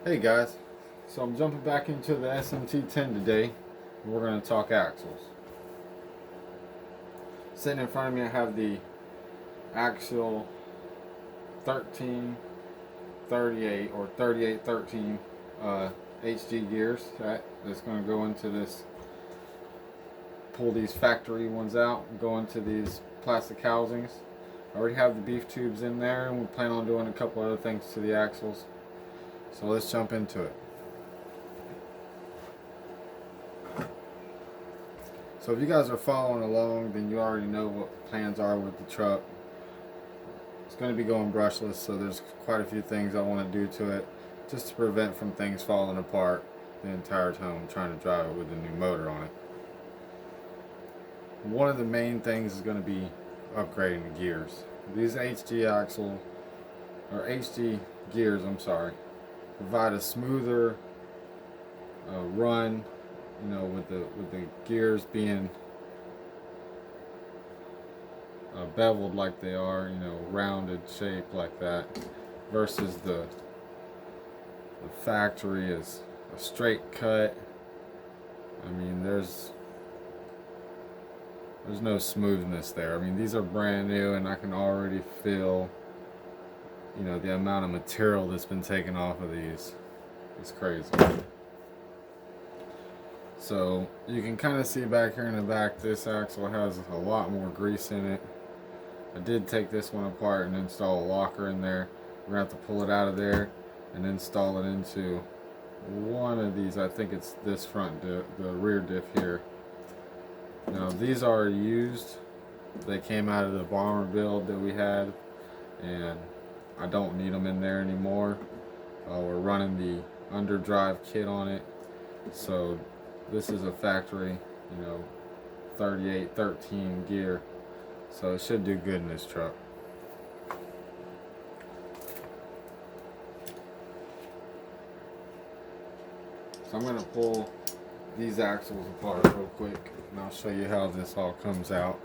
Hey guys, so I'm jumping back into the smt10 today. We're going to talk axles. Sitting in front of me I have the axial 1338 or 3813 HD gears that's going to go into this, pull these factory ones out and go into these plastic housings. I already have the beef tubes in there and we plan on doing a couple other things to the axles. So let's jump into it. So if you guys are following along, then you already know what plans are with the truck. It's going to be going brushless, so there's quite a few things I want to do to it just to prevent from things falling apart the entire time I'm trying to drive it with a new motor on it. One of the main things is going to be upgrading the gears. These HD gears, provide a smoother run, with the gears being beveled like they are, rounded shape like that, versus the factory is a straight cut. I mean, there's no smoothness there. I mean, these are brand new, and I can already feel, the amount of material that's been taken off of these. It's crazy. So you can kind of see back here in the back, this axle has a lot more grease in it. I did take this one apart and install a locker in there. We're going to have to pull it out of there and install it into one of these. I think it's this front diff, the rear diff here. Now these are used. They came out of the bomber build that we had, and I don't need them in there anymore. We're running the underdrive kit on it. So this is a factory, 3813 gear. So it should do good in this truck. So I'm going to pull these axles apart real quick and I'll show you how this all comes out.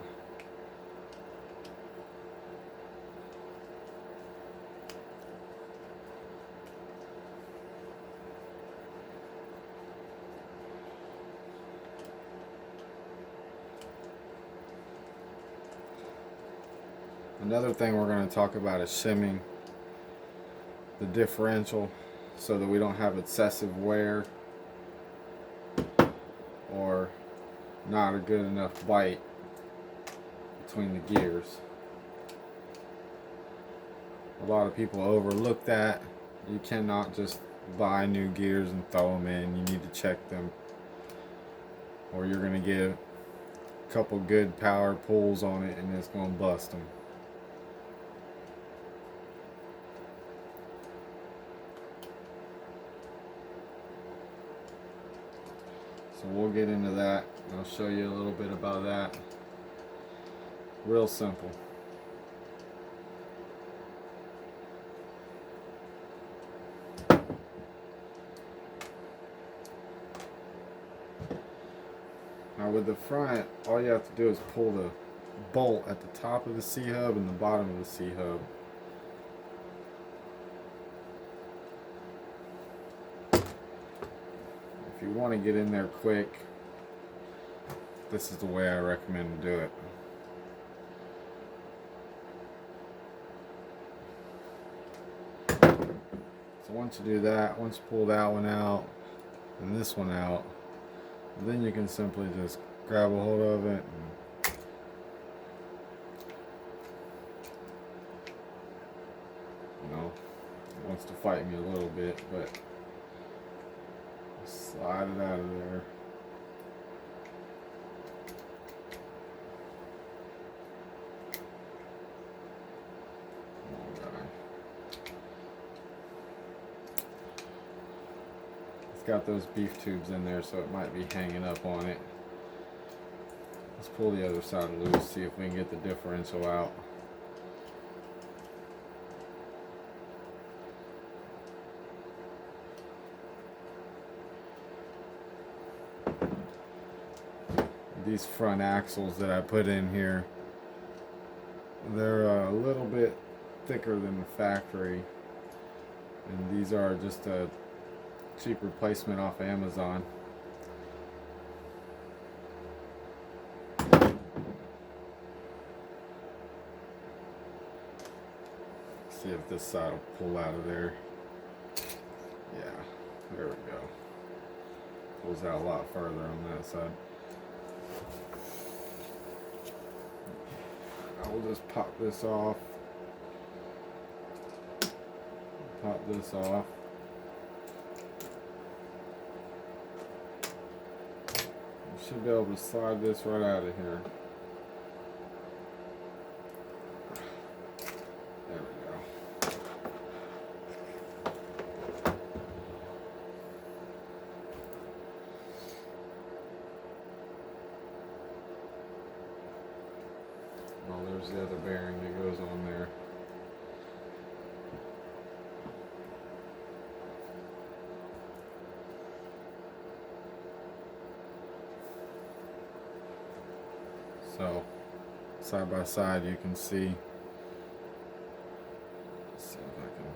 Another thing we're going to talk about is shimming the differential so that we don't have excessive wear or not a good enough bite between the gears. A lot of people overlook that. You cannot just buy new gears and throw them in. You need to check them, or you're going to get a couple good power pulls on it and it's going to bust them. So we'll get into that. I'll show you a little bit about that. Real simple. Now with the front, all you have to do is pull the bolt at the top of the C-hub and the bottom of the C-hub. If you want to get in there quick, this is the way I recommend to do it. So once you do that, once you pull that one out and this one out, then you can simply just grab a hold of it and it wants to fight me a little bit, but slide it out of there. It's got those beef tubes in there, so it might be hanging up on it. Let's pull the other side loose, see if we can get the differential out. These front axles that I put in here, they're a little bit thicker than the factory, and these are just a cheap replacement off of Amazon. See if this side will pull out of there. Yeah, there we go. Pulls out a lot further on that side. I will just pop this off. Pop this off. You should be able to slide this right out of here. There we go. Oh, there's the other bearing that goes on there. So, side by side, you can see. Let's see if I can.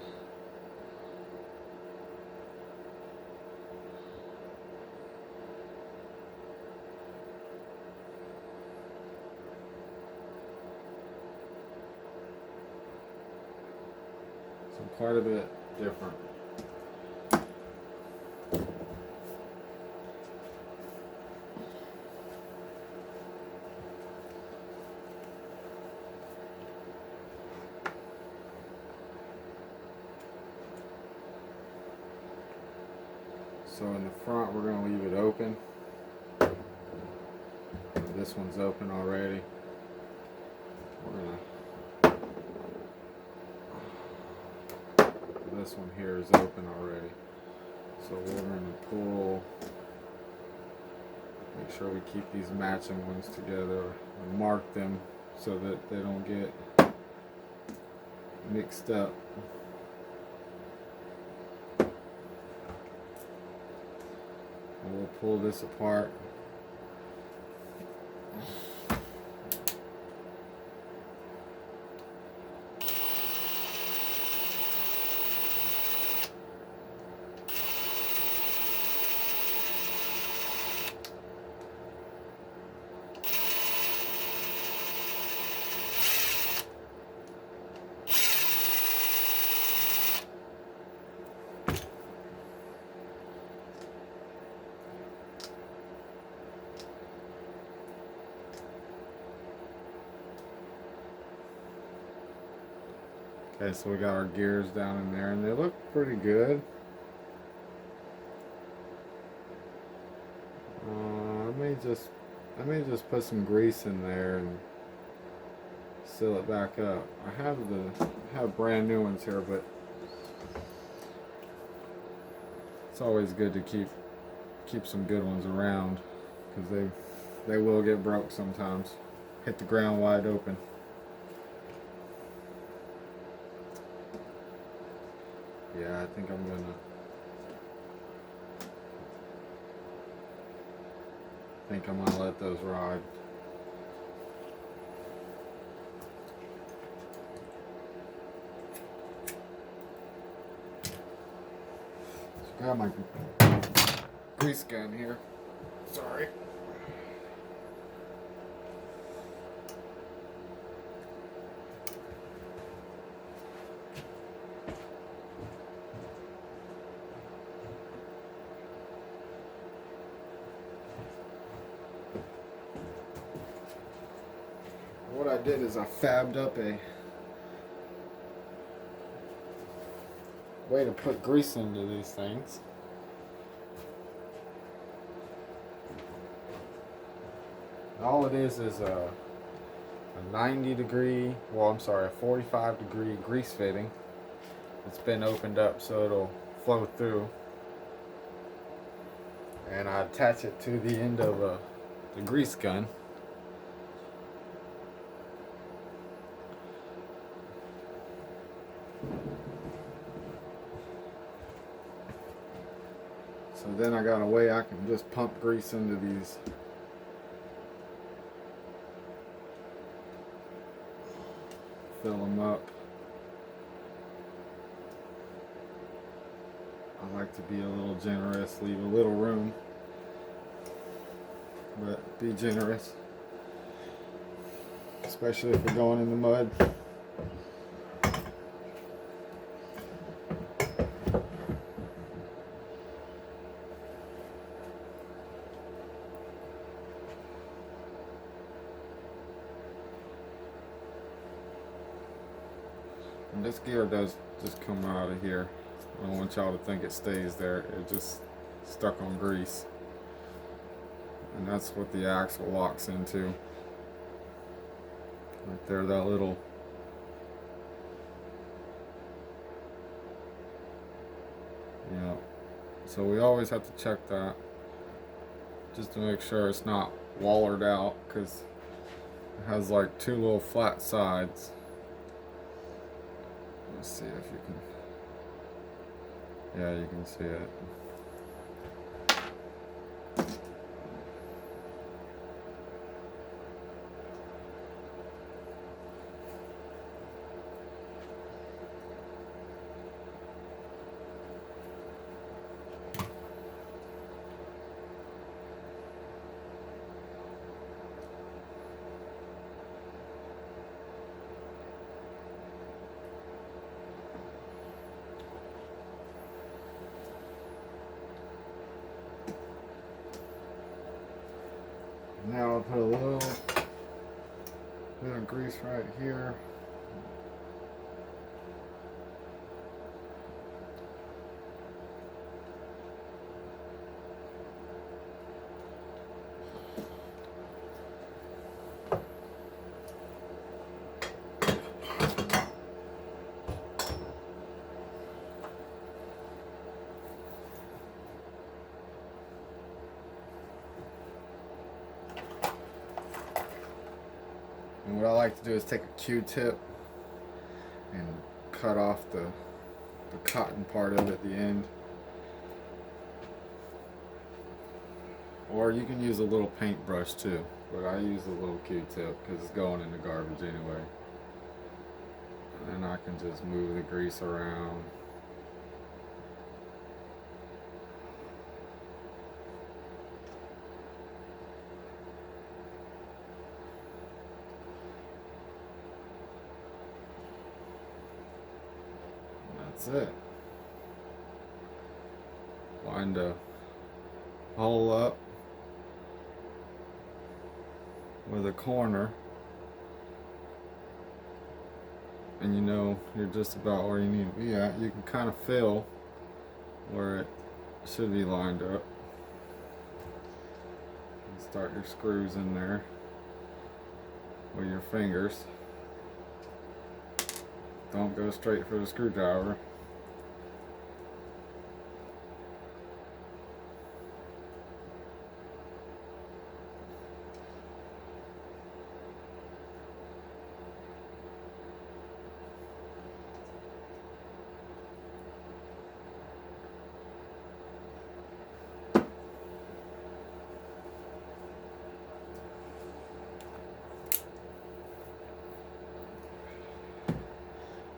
So, quite a bit different. So in the front, we're going to leave it open. This one's open already. We're going to. This one here is open already. So we're going to pull. Make sure we keep these matching ones together and mark them so that they don't get mixed up. And we'll pull this apart. Okay, so we got our gears down in there, and they look pretty good. I may just put some grease in there and seal it back up. I have brand new ones here, but it's always good to keep some good ones around because they will get broke sometimes. Hit the ground wide open. Yeah, I think I'm gonna let those ride. So grab my grease gun here. Sorry. What I did is I fabbed up a way to put grease into these things. All it is a 45-degree grease fitting. It's been opened up so it'll flow through. And I attach it to the end of the grease gun. So then I got a way I can just pump grease into these. Fill them up. I like to be a little generous, leave a little room, but be generous, especially if you're going in the mud. And this gear does just come out of here. I don't want y'all to think it stays there. It just stuck on grease. And that's what the axle locks into. Right there, that little yeah. So we always have to check that just to make sure it's not wallered out, because it has like two little flat sides. Let's see if you can. Yeah, you can see it. Now I'll put a little bit of grease right here. And what I like to do is take a Q-tip and cut off the cotton part of it at the end. Or you can use a little paintbrush too, but I use a little Q-tip because it's going in the garbage anyway. And then I can just move the grease around. That's it. Line the hole up with a corner, and you know you're just about where you need to be at. You can kind of feel where it should be lined up. And start your screws in there with your fingers. Don't go straight for the screwdriver.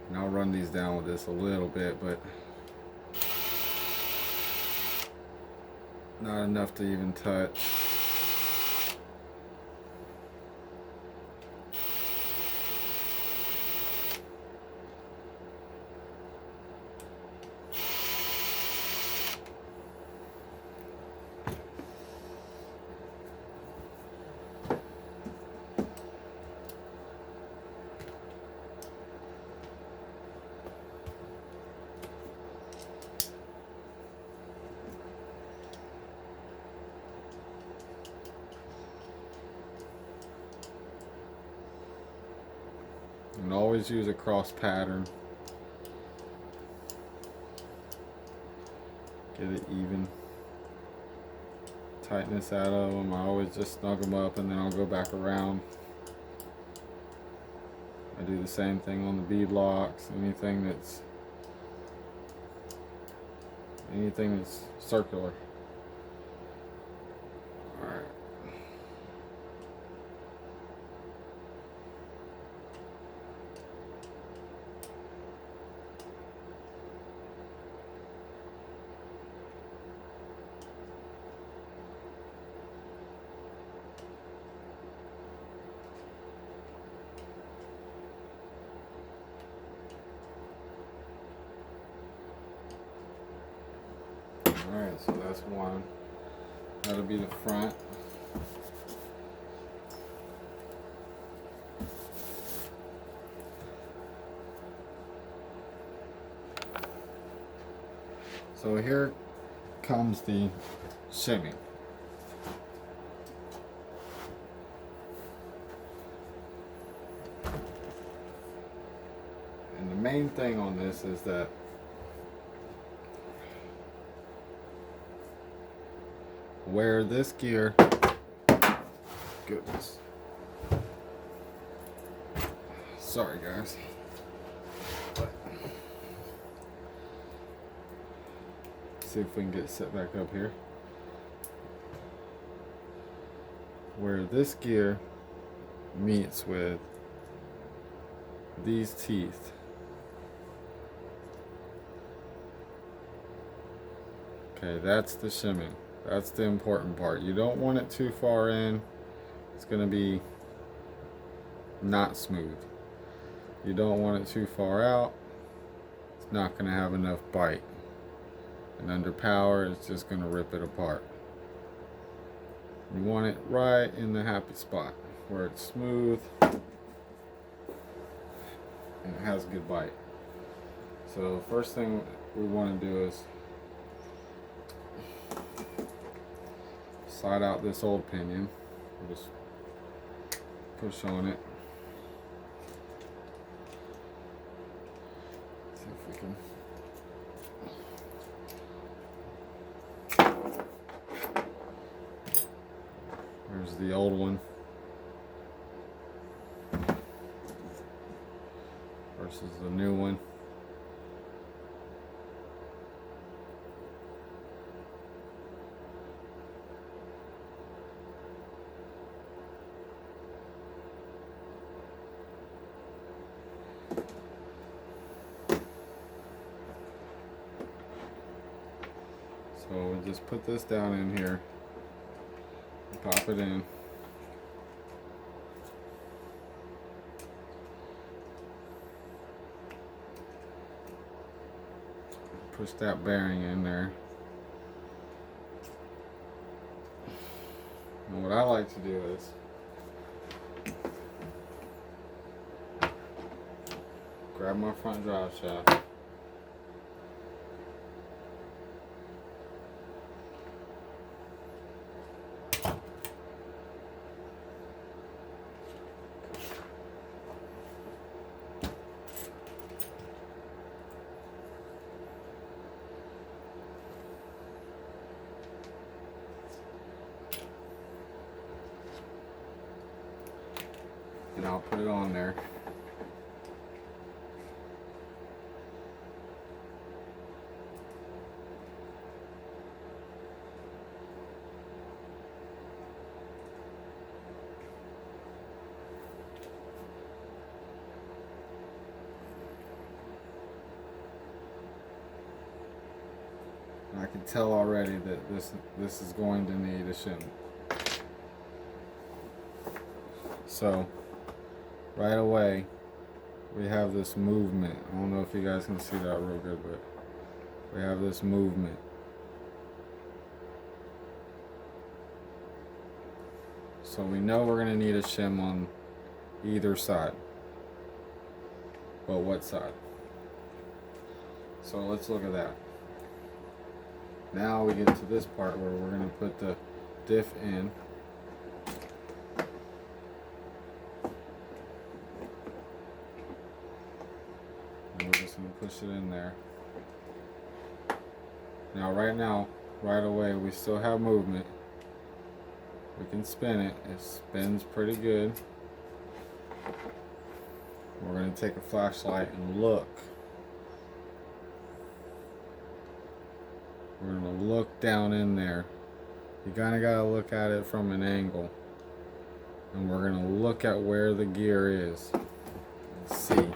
And I'll run these down with this a little bit, but not enough to even touch. And always use a cross pattern. Get it even. Tightness out of them. I always just snug them up and then I'll go back around. I do the same thing on the bead locks. Anything that's circular. Alright. Alright, so that's one. That'll be the front. So here comes the shimmy. And the main thing on this is that where this gear, goodness, sorry guys, but see if we can get set back up here. Where this gear meets with these teeth, okay, that's the shimmy. That's the important part. You don't want it too far in. It's going to be not smooth. You don't want it too far out. It's not going to have enough bite. And under power, it's just going to rip it apart. You want it right in the happy spot where it's smooth and it has good bite. So first thing we want to do is slide out this old pinion. We'll just push on it. See if we can. There's the old one versus the new one. So we'll just put this down in here, pop it in. Push that bearing in there. And what I like to do is grab my front drive shaft. And I'll put it on there. And I can tell already that this is going to need a shim. So right away, we have this movement. I don't know if you guys can see that real good, but we have this movement. So we know we're going to need a shim on either side. But what side? So let's look at that. Now we get to this part where we're going to put the diff in. Push it in there. Now right away we still have movement. We can spin it. It spins pretty good. We're going to take a flashlight and look. We're going to look down in there. You kind of got to look at it from an angle. And we're going to look at where the gear is. Let's see.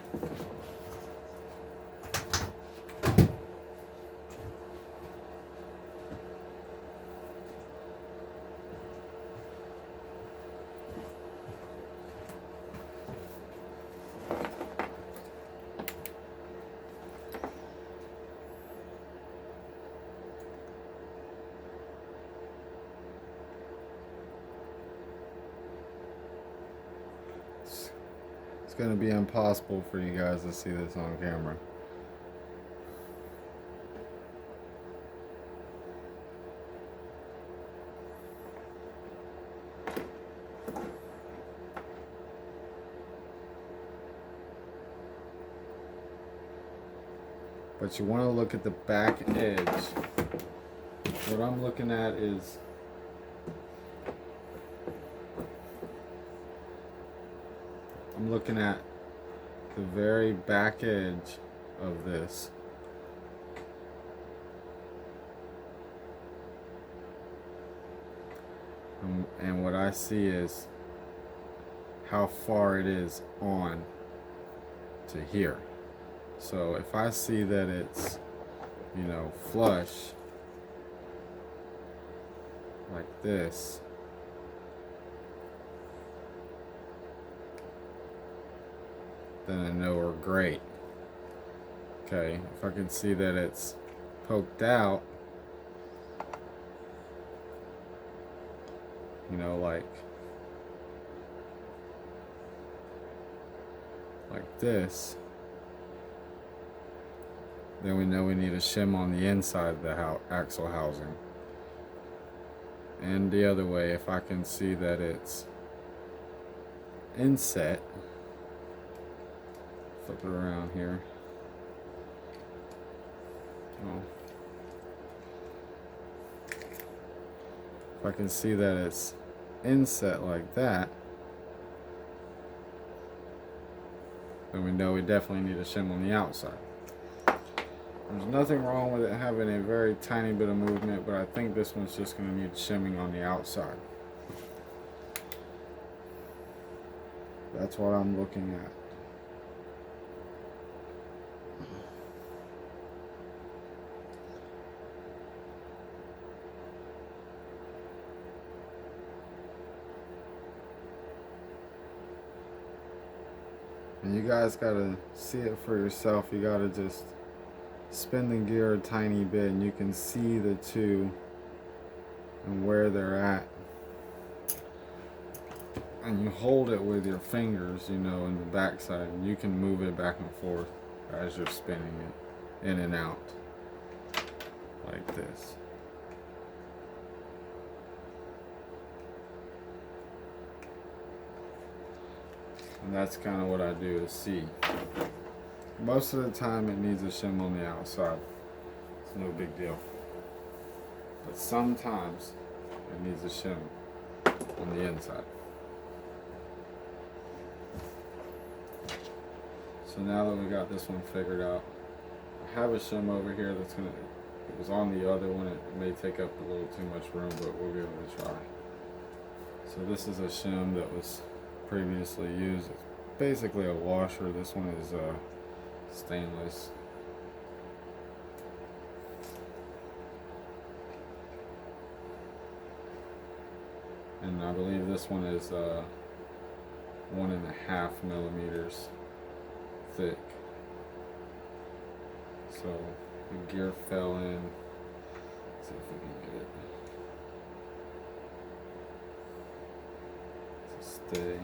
going to be impossible for you guys to see this on camera. But you want to look at the back edge. What I'm looking at is I'm looking at the very back edge of this. And what I see is how far it is on to here. So if I see that it's, you know, flush like this, then I know we're great. Okay, if I can see that it's poked out, you know, like this, then we know we need a shim on the inside of the axle housing. And the other way, if I can see that it's inset, flip it around here. Oh. If I can see that it's inset like that, then we know we definitely need a shim on the outside. There's nothing wrong with it having a very tiny bit of movement, but I think this one's just going to need shimming on the outside. That's what I'm looking at. And you guys gotta see it for yourself. You gotta just spin the gear a tiny bit and you can see the two and where they're at. And you hold it with your fingers, you know, in the backside, and you can move it back and forth as you're spinning it in and out like this. And that's kind of what I do to see. Most of the time it needs a shim on the outside. It's no big deal. But sometimes it needs a shim on the inside. So now that we got this one figured out, I have a shim over here that's gonna, it was on the other one, it may take up a little too much room, but we'll give it a try. So this is a shim that was previously used. It's basically a washer. This one is stainless. And I believe this one is 1.5 millimeters thick. So the gear fell in. Let's see if we can get it to stay.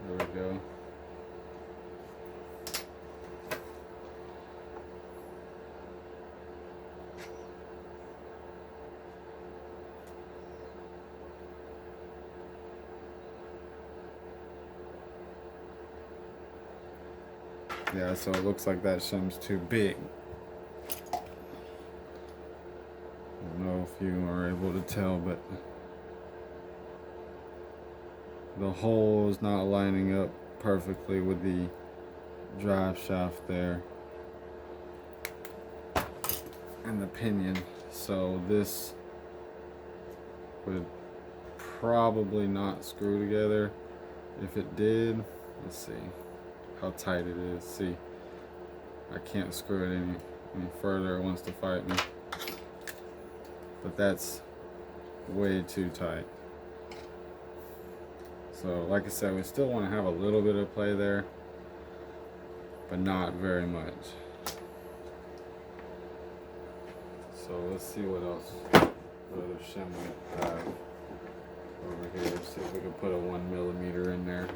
There we go. Yeah, so it looks like that shim's too big. I don't know if you are able to tell, but the hole is not lining up perfectly with the drive shaft there and the pinion. So this would probably not screw together. If it did, let's see how tight it is. See, I can't screw it any further. It wants to fight me. But that's way too tight. So like I said, we still want to have a little bit of play there, but not very much. So let's see what else, what other shim we have. over here, see if we can put a 1mm in there.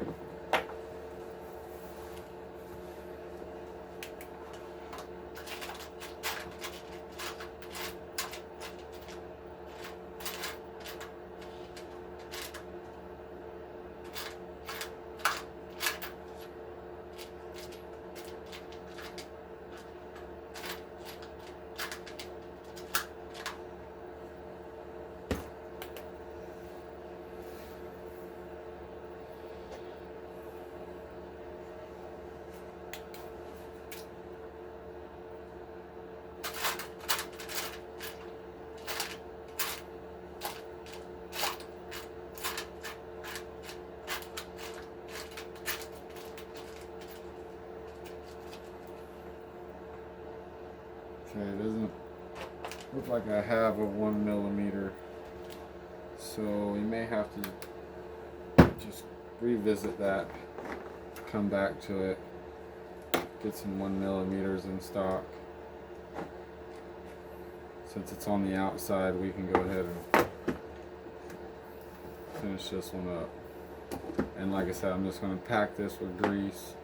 Okay, it doesn't look like I have a 1mm, so we may have to just revisit that, come back to it, get some 1mm in stock. Since it's on the outside, we can go ahead and finish this one up. And like I said, I'm just going to pack this with grease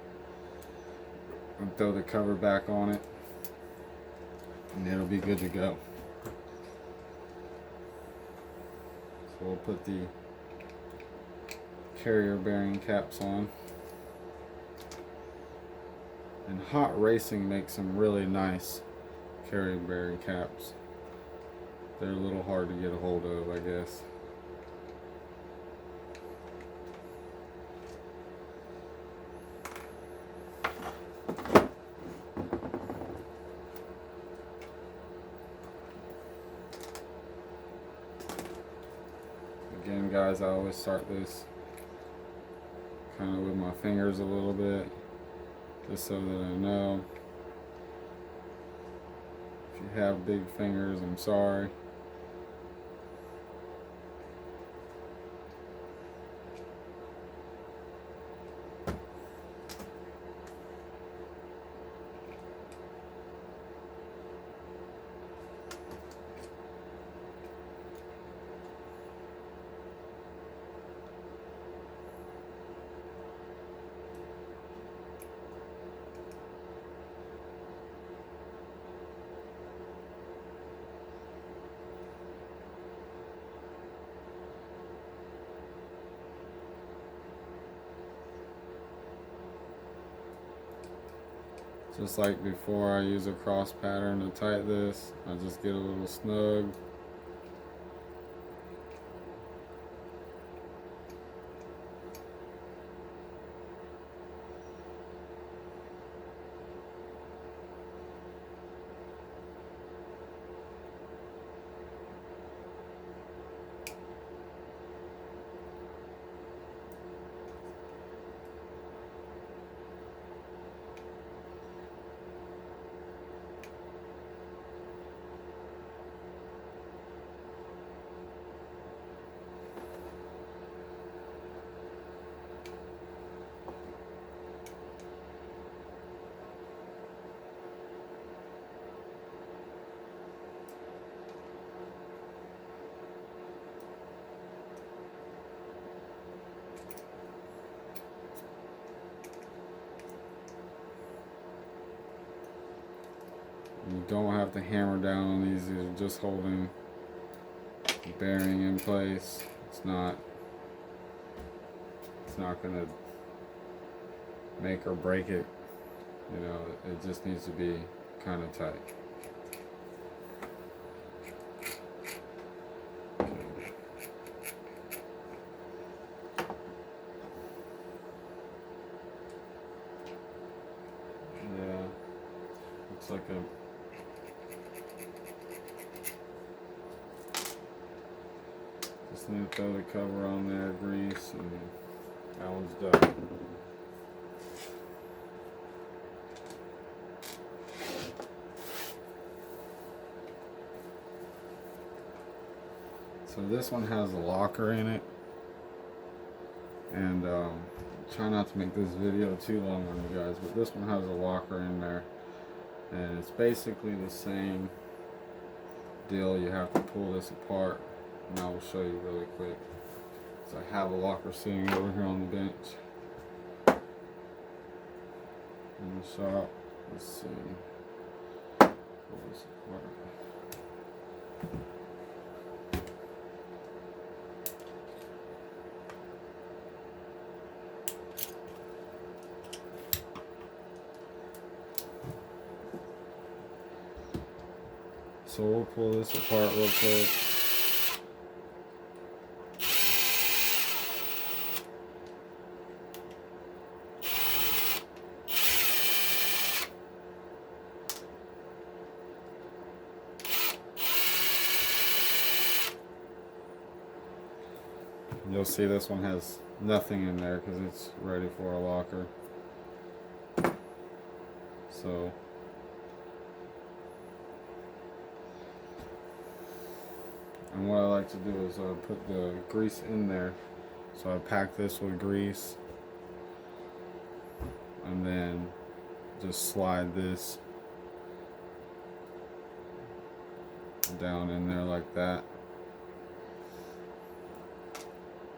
and throw the cover back on it, and it'll be good to go. So we'll put the carrier bearing caps on. And Hot Racing makes some really nice carrier bearing caps. They're a little hard to get a hold of, I guess. Again, guys, I always start this kind of with my fingers a little bit, just so that I know. If you have big fingers, I'm sorry. Just like before, I use a cross pattern to tighten this. I just get a little snug. You don't have to hammer down on these. These are just holding the bearing in place. It's not gonna make or break it. You know, it just needs to be kind of tight. Yeah, looks like a just need to throw the cover on there, grease, and that one's done. So this one has a locker in it, and try not to make this video too long on you guys, but this one has a locker in there, and it's basically the same deal. You have to pull this apart, and I will show you really quick. So I have a locker sitting over here on the bench in the shop. Let's see. Pull this apart. So we'll pull this apart real quick. You'll see this one has nothing in there because it's ready for a locker. So and what I like to do is put the grease in there. So I pack this with grease and then just slide this down in there like that.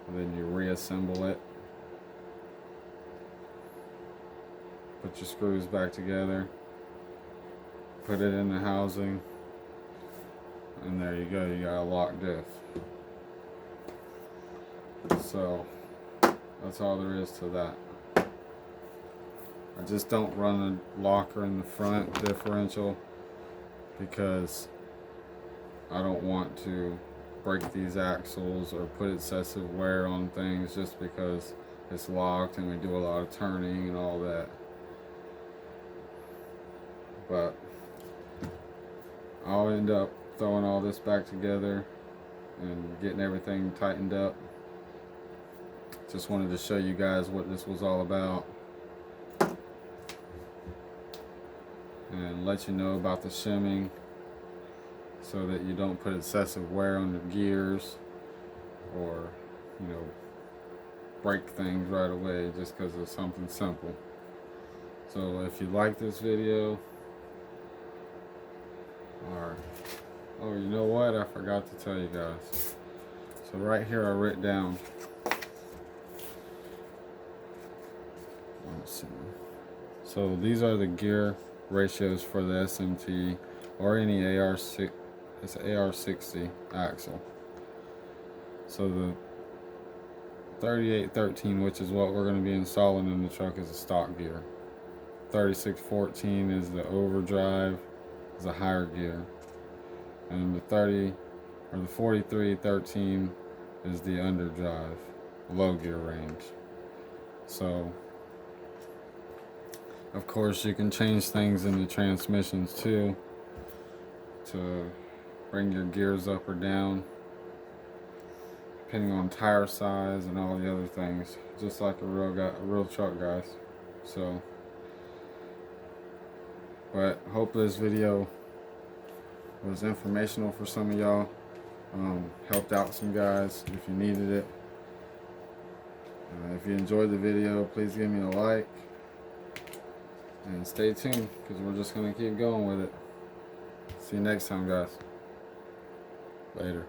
And then you reassemble it. Put your screws back together. Put it in the housing. And there you go, you got a lock diff. So that's all there is to that. I just don't run a locker in the front differential because I don't want to break these axles or put excessive wear on things just because it's locked and we do a lot of turning and all that. But I'll end up throwing all this back together and getting everything tightened up. Just wanted to show you guys what this was all about and let you know about the shimming so that you don't put excessive wear on the gears or, you know, break things right away just because of something simple. So if you like this video, or oh, you know what, I forgot to tell you guys. So right here I wrote down, let's see. So these are the gear ratios for the SMT or any AR6, it's AR60 axle. So the 3813, which is what we're going to be installing in the truck, is a stock gear. 3614 is the overdrive, is a higher gear. And the 4313 is the underdrive, low gear range. So of course you can change things in the transmissions too to bring your gears up or down depending on tire size and all the other things, just like a real truck, guys. So but hope this video was informational for some of y'all, helped out some guys if you needed it. If you enjoyed the video, please give me a like and stay tuned because we're just going to keep going with it. See you next time, guys. Later.